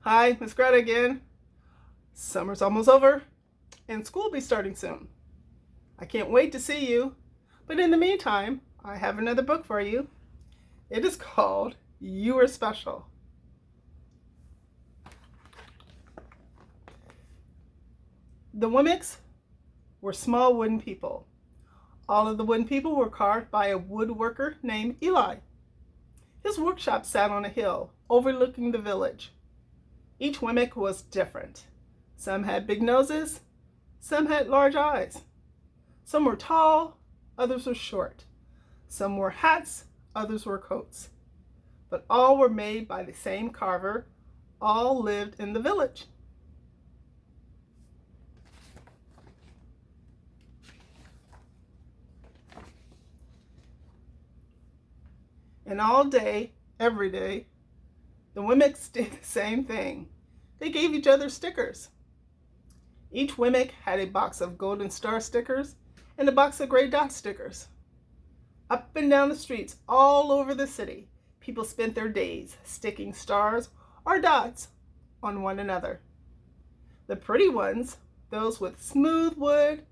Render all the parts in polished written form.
Hi, Miss Greta again. Summer's almost over and school will be starting soon. I can't wait to see you. But in the meantime, I have another book for you. It is called You Are Special. The Wemmicks were small wooden people. All of the wooden people were carved by a woodworker named Eli. His workshop sat on a hill overlooking the village. Each Wemmick was different. Some had big noses, some had large eyes. Some were tall, others were short. Some wore hats, others wore coats. But all were made by the same carver. All lived in the village. And all day, every day, the Wemmicks did the same thing. They gave each other stickers. Each Wemmick had a box of golden star stickers and a box of gray dot stickers. Up and down the streets all over the city, people spent their days sticking stars or dots on one another. The pretty ones, those with smooth wood,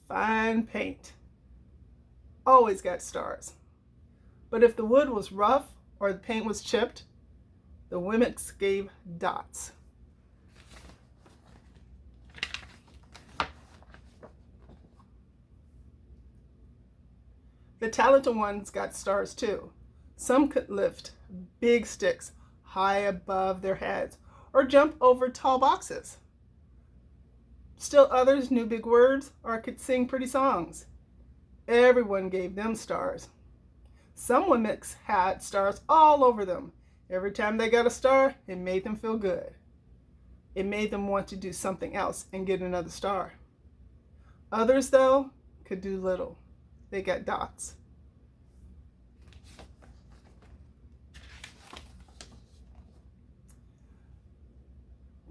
fine paint, always got stars. But if the wood was rough or the paint was chipped, the Wemmicks gave dots. The talented ones got stars too. Some could lift big sticks high above their heads or jump over tall boxes. Still others knew big words or could sing pretty songs. Everyone gave them stars. Some Wemmicks had stars all over them. Every time they got a star, it made them feel good. It made them want to do something else and get another star. Others, though, could do little. They got dots.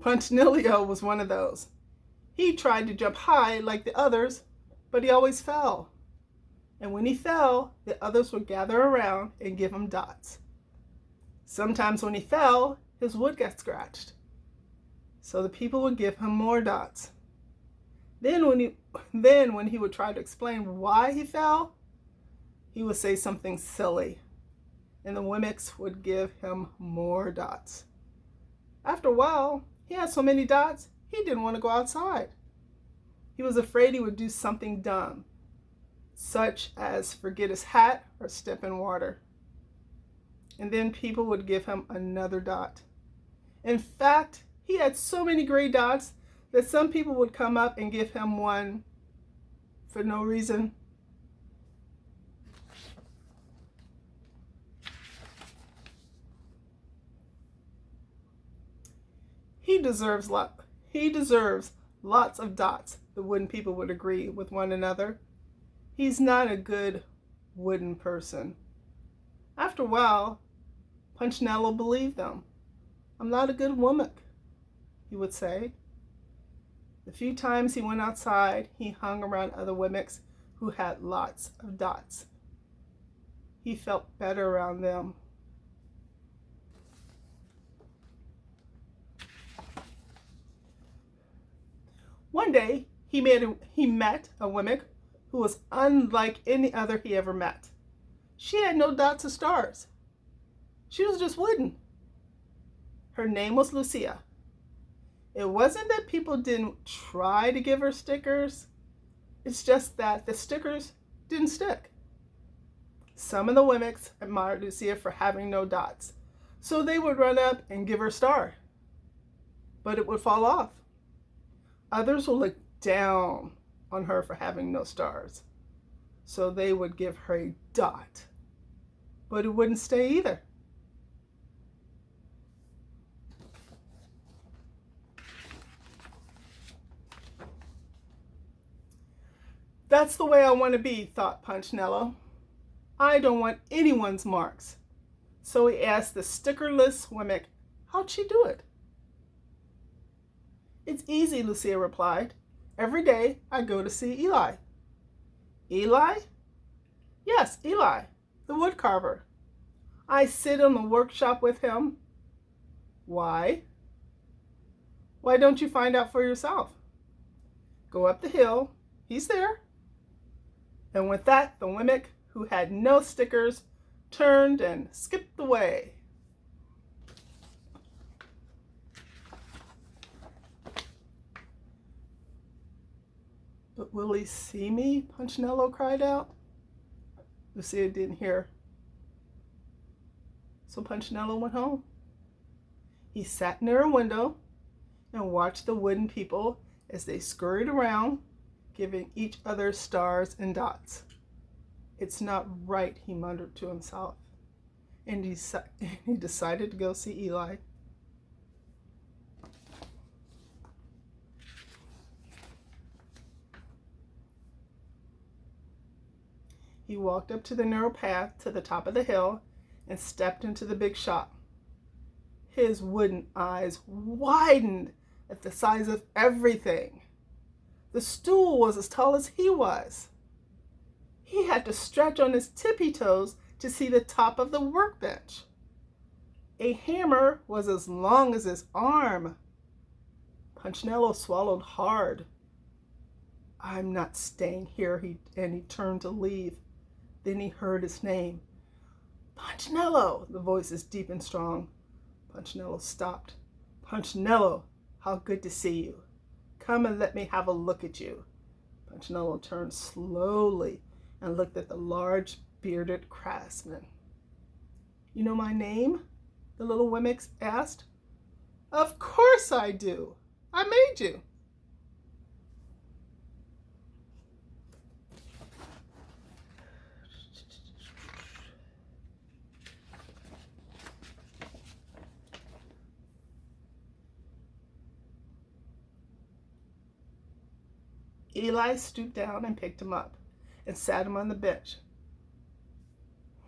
Punchinello was one of those. He tried to jump high like the others, but he always fell. And when he fell, the others would gather around and give him dots. Sometimes when he fell, his wood got scratched. So the people would give him more dots. Then when he would try to explain why he fell, he would say something silly, and the Wemmicks would give him more dots. After a while, he had so many dots, he didn't want to go outside. He was afraid he would do something dumb, such as forget his hat or step in water. And then people would give him another dot. In fact, he had so many gray dots that some people would come up and give him one for no reason. He deserves lots of dots, the wooden people would agree with one another. He's not a good wooden person. After a while, Punchinello believed them. I'm not a good Wemmick, he would say. The few times he went outside, he hung around other Wemmicks who had lots of dots. He felt better around them. One day, he met a Wemmick who was unlike any other he ever met. She had no dots or stars. She was just wooden. Her name was Lucia. It wasn't that people didn't try to give her stickers. It's just that the stickers didn't stick. Some of the Wemmicks admired Lucia for having no dots, so they would run up and give her a star. But it would fall off. Others would look down on her for having no stars, so they would give her a dot. But it wouldn't stay either. That's the way I want to be, thought Punchinello. I don't want anyone's marks. So he asked the stickerless Wemmick, how'd she do it? It's easy, Lucia replied. Every day I go to see Eli. Eli? Yes, Eli, the wood carver. I sit in the workshop with him. Why? Why don't you find out for yourself? Go up the hill. He's there. And with that, the Wemmick, who had no stickers, turned and skipped away. But will he see me? Punchinello cried out. Lucia didn't hear. So Punchinello went home. He sat near a window and watched the wooden people as they scurried around, giving each other stars and dots. It's not right, he muttered to himself. And he decided to go see Eli. He walked up to the narrow path to the top of the hill and stepped into the big shop. His wooden eyes widened at the size of everything. The stool was as tall as he was. He had to stretch on his tippy toes to see the top of the workbench. A hammer was as long as his arm. Punchinello swallowed hard. I'm not staying here, and he turned to leave. Then he heard his name. Punchinello! The voice is deep and strong. Punchinello stopped. Punchinello, how good to see you. Come and let me have a look at you. Punchinello turned slowly and looked at the large bearded craftsman. You know my name? The little Wemmick asked. Of course I do. I made you. Eli stooped down and picked him up and sat him on the bench.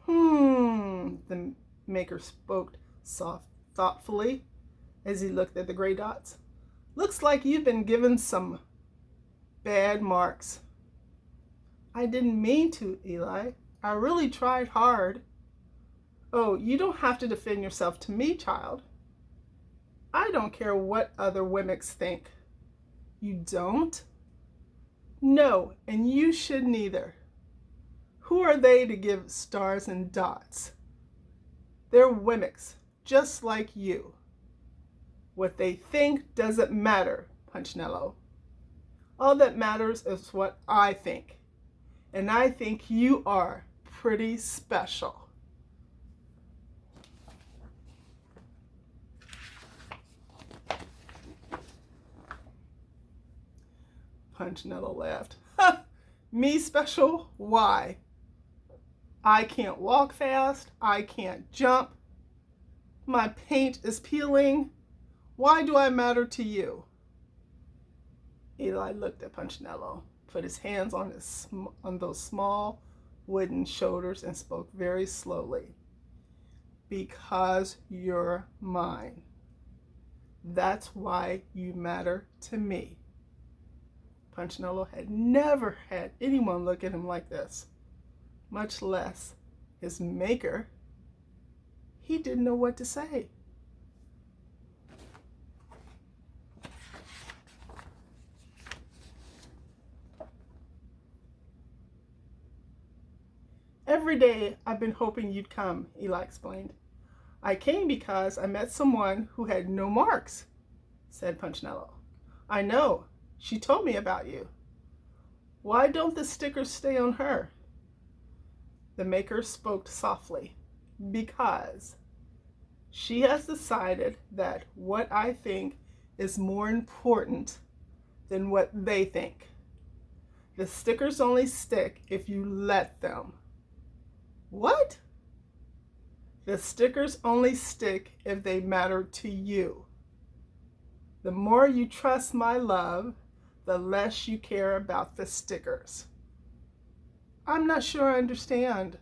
The maker spoke thoughtfully as he looked at the gray dots. Looks like you've been given some bad marks. I didn't mean to, Eli. I really tried hard. Oh, you don't have to defend yourself to me, child. I don't care what other Wemmicks think. You don't? No, and you should neither. Who are they to give stars and dots? They're Wemmicks, just like you. What they think doesn't matter, Punchinello. All that matters is what I think. And I think you are pretty special. Punchinello laughed. Me special? Why? I can't walk fast. I can't jump. My paint is peeling. Why do I matter to you? Eli looked at Punchinello, put his hands on those small wooden shoulders and spoke very slowly. Because you're mine. That's why you matter to me. Punchinello had never had anyone look at him like this, much less his maker. He didn't know what to say. Every day I've been hoping you'd come, Eli explained. I came because I met someone who had no marks, said Punchinello. I know. She told me about you. Why don't the stickers stay on her? The maker spoke softly. Because she has decided that what I think is more important than what they think. The stickers only stick if you let them. What? The stickers only stick if they matter to you. The more you trust my love, the less you care about the stickers. I'm not sure I understand.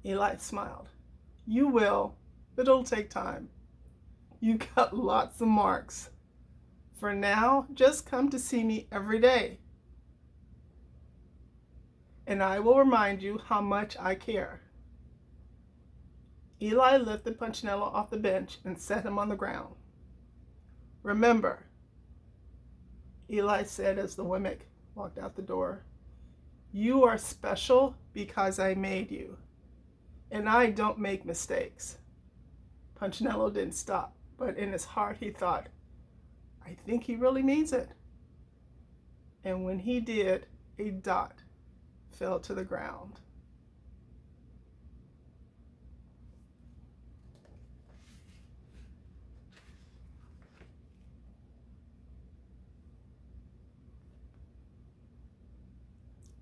Eli smiled. You will, but it'll take time. You got lots of marks. For now, just come to see me every day, and I will remind you how much I care. Eli lifted Punchinello off the bench and set him on the ground. Remember, Eli said as the Wemmick walked out the door, you are special because I made you, and I don't make mistakes. Punchinello didn't stop, but in his heart he thought, I think he really means it. And when he did, a dot fell to the ground.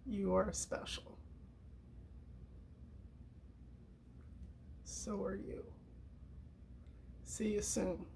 You are special. So are you. See you soon.